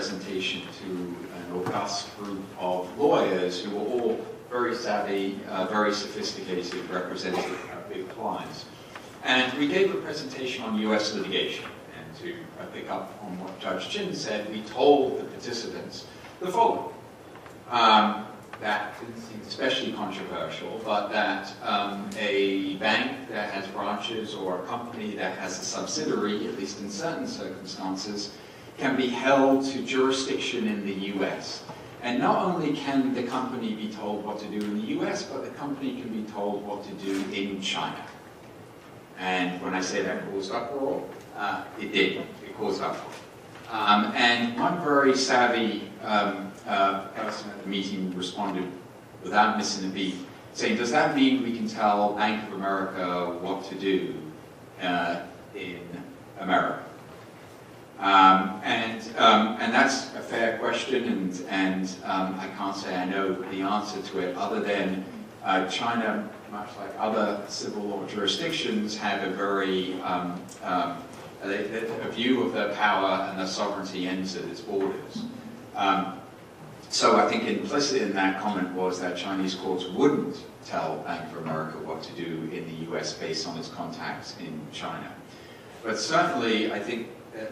presentation to an august group of lawyers who were all very savvy, very sophisticated, representing big clients. And we gave a presentation on US litigation. And to pick up on what Judge Chin said, we told the participants the following. That didn't seem especially controversial, but that a bank that has branches or a company that has a subsidiary, at least in certain circumstances, can be held to jurisdiction in the US. And not only can the company be told what to do in the US, but the company can be told what to do in China. And when I say that caused uproar, it did. It caused uproar. And one very savvy person at the meeting responded without missing a beat, saying, does that mean we can tell Bank of America what to do in America? And that's a fair question, and I can't say I know the answer to it, other than China, much like other civil law jurisdictions, have a very a view of their power and their sovereignty ends at its borders. So I think implicit in that comment was that Chinese courts wouldn't tell Bank of America what to do in the US based on its contacts in China. But certainly, I think that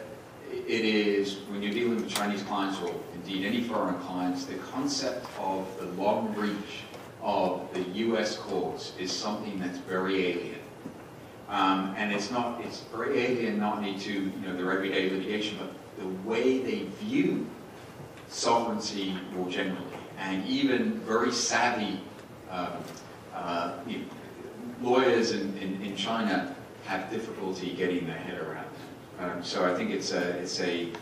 it is, when you're dealing with Chinese clients, or indeed any foreign clients, the concept of the long reach of the US courts is something that's very alien. And it's very alien not only to their everyday litigation, but the way they view sovereignty more generally. And even very savvy lawyers in China have difficulty getting their head around it. So I think it's an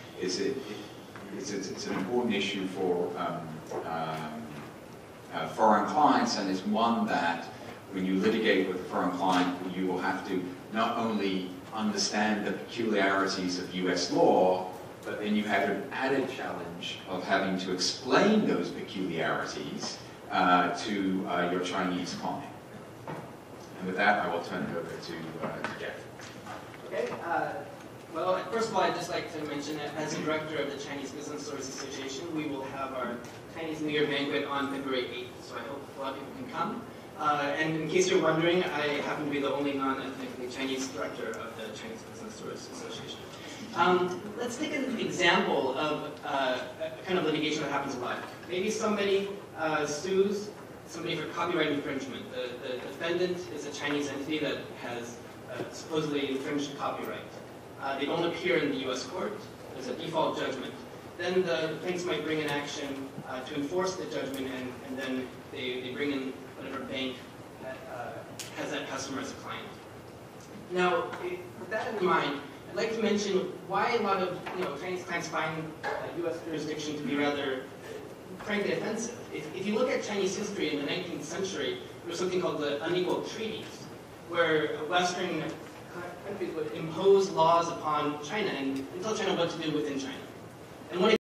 important issue for foreign clients, and it's one that when you litigate with a foreign client, you will have to not only understand the peculiarities of US law, but then you have an added challenge of having to explain those peculiarities to your Chinese client. And with that, I will turn it over to Jeff. Okay. Well, first of all, I'd just like to mention that as the director of the Chinese Business Lawyers Association, we will have our Chinese New Year banquet on February 8th, so I hope a lot of people can come. And in case you're wondering, I happen to be the only non-ethnically Chinese director of the Chinese Business Lawyers Association. Let's take an example of a kind of litigation that happens live. Maybe somebody sues somebody for copyright infringement. The defendant is a Chinese entity that has supposedly infringed copyright. They don't appear in the US court. There's a default judgment. Then the plaintiffs might bring an action to enforce the judgment, and then they bring in whatever bank that has that customer as a client. Now, with that in mind, I'd like to mention why a lot of Chinese clients find US jurisdiction to be rather, frankly, offensive. If you look at Chinese history in the 19th century, there was something called the unequal treaties, where Western countries would impose laws upon China and tell China what to do within China. And one